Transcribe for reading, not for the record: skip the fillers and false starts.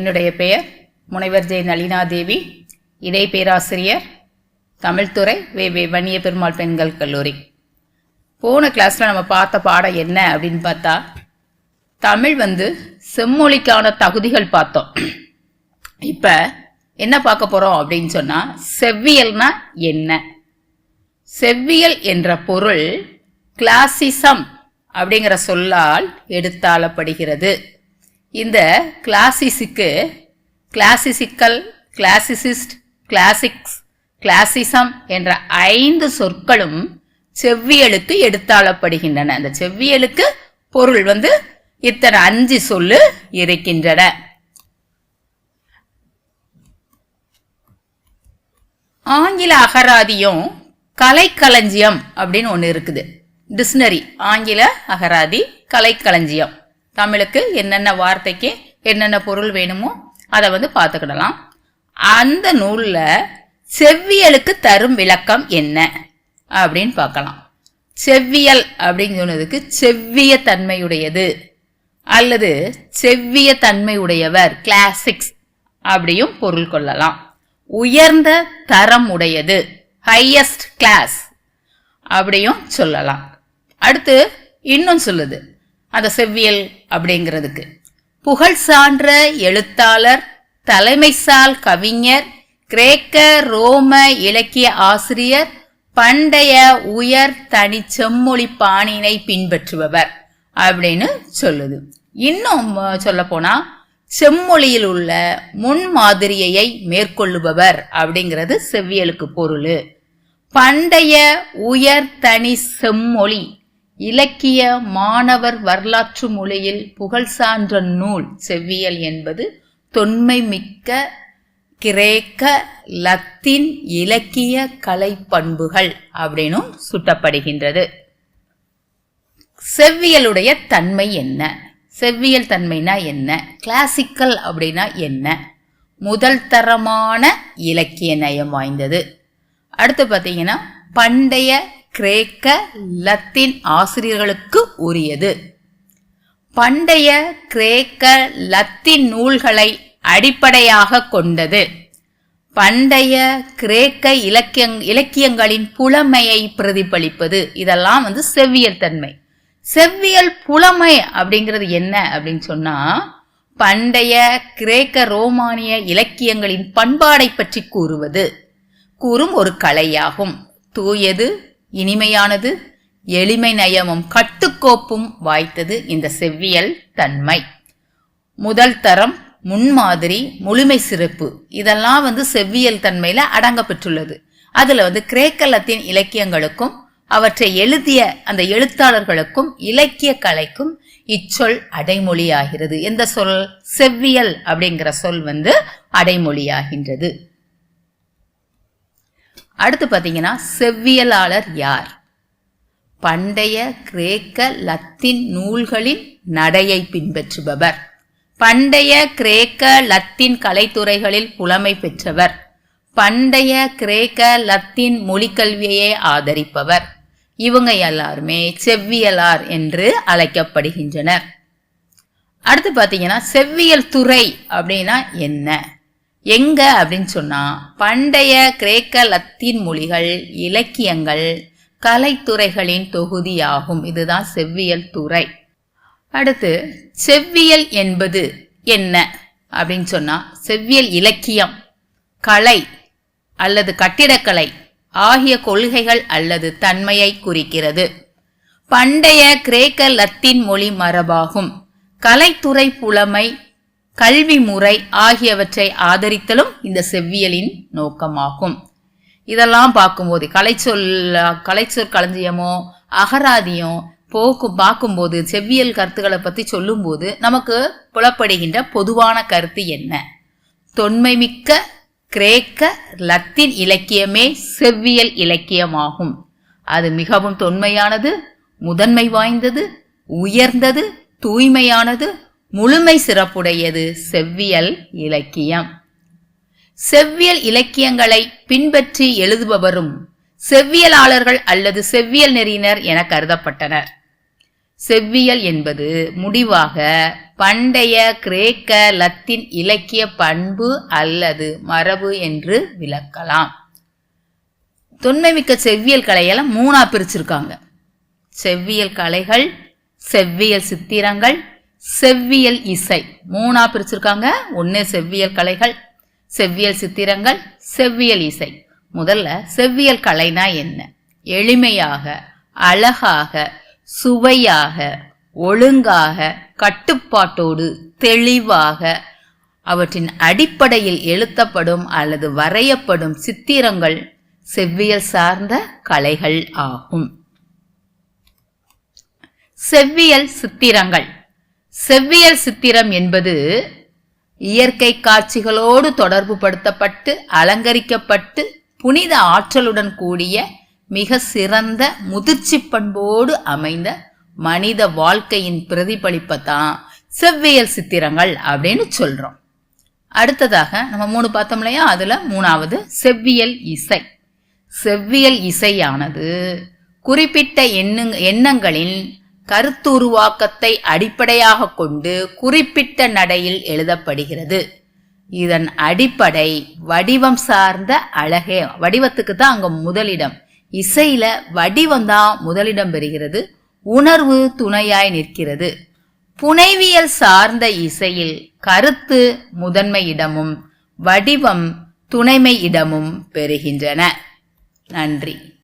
என்னுடைய பெயர் முனைவர் ஜெ நளினாதேவி, இணை பேராசிரியர், தமிழ்துறை, வே வன்னிய பெருமாள் பெண்கள் கல்லூரி. போன கிளாஸில் நம்ம பார்த்த பாடம் என்ன அப்படின்னு பார்த்தா, தமிழ் செம்மொழிக்கான தகுதிகள் பார்த்தோம். இப்போ என்ன பார்க்க போகிறோம் அப்படின்னு சொன்னால், செவ்வியல்னா என்ன? செவ்வியல் என்ற பொருள் கிளாசிசம் அப்படிங்கிற சொல்லால் எடுத்தாளப்படுகிறது. இந்த கிளாசிஸுக்கு கிளாசிசிக்கல், கிளாசிசிஸ்ட், கிளாசிக்ஸ், கிளாசிசம் என்ற 5 சொற்களும் செவ்வியலுக்கு எடுத்தாளப்படுகின்றன. அந்த செவ்வியலுக்கு பொருள் இத்தனை 5 சொல்லு இருக்கின்றன. ஆங்கில அகராதியும் கலைக்களஞ்சியம் அப்படின்னு ஒன்று இருக்குது. டிக்ஷனரி, ஆங்கில அகராதி, கலைக்களஞ்சியம். தமிழுக்கு என்னென்ன வார்த்தைக்கு என்னென்ன பொருள் வேணுமோ அதை பார்த்துக்கிடலாம். அந்த நூலில் செவ்வியலுக்கு தரும் விளக்கம் என்ன அப்படின்னு பார்க்கலாம். செவ்வியல் அப்படின்னு சொன்னதுக்கு செவ்விய தன்மையுடையது அல்லது செவ்விய தன்மையுடையவர், கிளாசிக்ஸ் அப்படியும் பொருள் கொள்ளலாம். உயர்ந்த தரம் உடையது, ஹையஸ்ட் கிளாஸ் அப்படியும் சொல்லலாம். அடுத்து இன்னும் சொல்லுது அந்த செவ்வியல் அப்படிங்கிறதுக்கு, புகழ் சான்ற எழுத்தாளர், தலைமைசால் கவிஞர், கிரேக்க ரோம இலக்கிய ஆசிரியர், பண்டைய உயர் தனி செம்மொழி பாணினை பின்பற்றுபவர் அப்படின்னு சொல்லுது. இன்னும் சொல்ல போனா செம்மொழியில் உள்ள முன்மாதிரியை மேற்கொள்ளுபவர் அப்படிங்கிறது செவ்வியலுக்கு பொருள். பண்டைய உயர் தனி செம்மொழி இலக்கிய மாணவர் வரலாற்று மொழியில் புகழ் சான்ற நூல் செவ்வியல் என்பது தொன்மை மிக்க கிரேக்க லத்தீன் இலக்கிய கலை பண்புகள் அப்படின்னும் சுட்டப்படுகின்றது. செவ்வியலுடைய தன்மை என்ன? செவ்வியல் தன்மைனா என்ன? கிளாசிக்கல் அப்படின்னா என்ன? முதல் தரமான இலக்கிய நயம் வாய்ந்தது. அடுத்து பார்த்தீங்கன்னா, பண்டைய கிரேக்க லத்தீன் ஆசிரியர்களுக்கு உரியது. பண்டைய கிரேக்க லத்தீன் நூல்களை அடிப்படையாக கொண்டது. பண்டைய கிரேக்க இலக்கியங்களின் புலமையை பிரதிபலிப்பது. இதெல்லாம் செவ்வியல் தன்மை. செவ்வியல் புலமை அப்படிங்கிறது என்ன அப்படின்னு சொன்னா, பண்டைய கிரேக்க ரோமானிய இலக்கியங்களின் பண்பாடை பற்றி கூறும் ஒரு கலையாகும். தூயது, இனிமையானது, எளிமை நயமும் கட்டுக்கோப்பும் வாய்த்தது இந்த செவ்வியல் தன்மை. முதல் தரம், முன்மாதிரி, முழுமை சிறப்பு இதெல்லாம் செவ்வியல் தன்மையில அடங்க பெற்றுள்ளது. அதுல கிரேக்க லத்தீன் இலக்கியங்களுக்கும் அவற்றை எழுதிய அந்த எழுத்தாளர்களுக்கும் இலக்கிய கலைக்கும் இச்சொல் அடைமொழியாகிறது. எந்த சொல்? செவ்வியல் அப்படிங்கிற சொல் அடைமொழியாகின்றது. அடுத்து பாத்தீங்கன்னா, செவ்வியலாளர் யார்? பண்டைய கிரேக்க லத்தீன் நூல்களின் நடையை பின்பற்றுபவர், பண்டைய கிரேக்க லத்தீன் கலைத்துறைகளில் புலமை பெற்றவர், பண்டைய கிரேக்க லத்தீன் மொழிக்கல்வியை ஆதரிப்பவர். இவங்க எல்லாருமே செவ்வியலார் என்று அழைக்கப்படுகின்றனர். அடுத்து பாத்தீங்கன்னா, செவ்வியல் துறை அப்படின்னா என்ன, எங்க அப்படின்னு சொன்னா, பண்டைய கிரேக்க லத்தீன் மொழிகள், இலக்கியங்கள், கலைத்துறைகளின் தொகுதியாகும். இதுதான் செவ்வியல் துறை. அடுத்து, செவ்வியல் என்பது என்ன அப்படின்னு சொன்னா, செவ்வியல் இலக்கியம், கலை அல்லது கட்டிடக்கலை ஆகிய கொள்கைகள் அல்லது தன்மையை குறிக்கிறது. பண்டைய கிரேக்க லத்தீன் மொழி மரபாகும். கலைத்துறை, புலமை, கல்வி முறை ஆகியவற்றை ஆதரித்தலும் இந்த செவ்வியலின் நோக்கமாகும். இதெல்லாம் பார்க்கும்போது கலைச்சொற் களஞ்சியமோ அகராதியோ பார்க்கும்போது செவ்வியல் கருத்துக்களை பற்றி சொல்லும்போது நமக்கு புலப்படுகின்ற பொதுவான கருத்து என்ன? தொன்மை மிக்க கிரேக்க லத்தீன் இலக்கியமே செவ்வியல் இலக்கியமாகும். அது மிகவும் தொன்மையானது, முதன்மை வாய்ந்தது, உயர்ந்தது, தூய்மையானது, முழுமை சிறப்புடையது செவ்வியல் இலக்கியம். செவ்வியல் இலக்கியங்களை பின்பற்றி எழுதுபவரும் செவ்வியலாளர்கள் அல்லது செவ்வியல் நெறியினர் என கருதப்பட்டனர். செவ்வியல் என்பது முடிவாக பண்டைய கிரேக்க லத்தீன் இலக்கிய பண்பு அல்லது மரபு என்று விளக்கலாம். தொன்மைமிக்க செவ்வியல் கலையெல்லாம் 3ஆ பிரிச்சிருக்காங்க. செவ்வியல் கலைகள், செவ்வியல் சித்திரங்கள், செவ்வியல் இசை 3ஆ பிரிச்சிருக்காங்க. 1 செவ்வியல் கலைகள், செவ்வியல் சித்திரங்கள், செவ்வியல் இசை. முதல்ல செவ்வியல் கலைனா என்ன? எளிமையாக, அழகாக, சுவையாக, ஒழுங்காக, கட்டுப்பாட்டோடு, தெளிவாக அவற்றின் அடிப்படையில் எழுத்தப்படும் அல்லது வரையப்படும் சித்திரங்கள் செவ்வியல் சார்ந்த கலைகள் ஆகும். செவ்வியல் சித்திரங்கள். செவ்வியல் சித்திரம் என்பது இயற்கை காட்சிகளோடு தொடர்பு படுத்தப்பட்டு அலங்கரிக்கப்பட்டு புனித ஆற்றலுடன் கூடிய மிக சிறந்த முதிர்ச்சி பண்போடு அமைந்த மனித வாழ்க்கையின் பிரதிபலிப்பை தான் செவ்வியல் சித்திரங்கள் அப்படின்னு சொல்றோம். அடுத்ததாக நம்ம 3 பார்த்தோம் இல்லையா, அதுல 3வது செவ்வியல் இசை. செவ்வியல் இசையானது குறிப்பிட்ட எண்ணங்களின் கருத்துருவாக்கத்தை அடிப்படையாக கொண்டு குறிப்பிட்ட நடையில் எழுதப்படுகிறது. இதன் அடிப்படை வடிவம் சார்ந்த அழகே. வடிவத்துக்கு தான் அங்க முதலிடம். இசையில வடிவம் தான் முதலிடம் பெறுகிறது, உணர்வு துணையாய் நிற்கிறது. புனைவியல் சார்ந்த இசையில் கருத்து முதன்மை இடமும் வடிவம் துணைமை இடமும் பெறுகின்றன. நன்றி.